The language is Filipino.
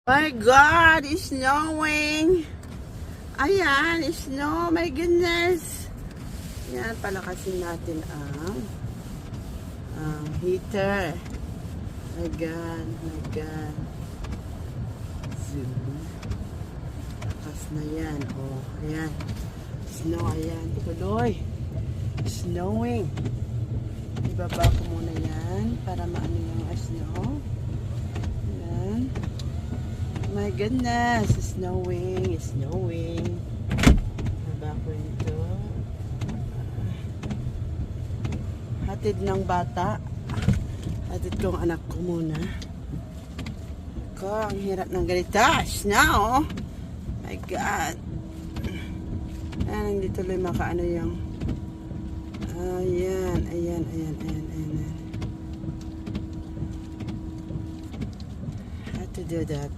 My God, it's snowing. Ayan, it's snow. My goodness. Yan, palakasin natin ang heater. My God, my God. Zoom. Lakas na yan. Oh, ayan. Snow, ayan. Tuloy. Snowing. Ibaba ko muna yan para maano yung snow. Ayan. My goodness, it's snowing, it's snowing. Ibaba ko ito. Hatid ng bata. Hatid kong anak ko muna. Ang hirap ng ganito. Snow. My God. Ayan, hindi tuloy makaano yung ayan. How to do that.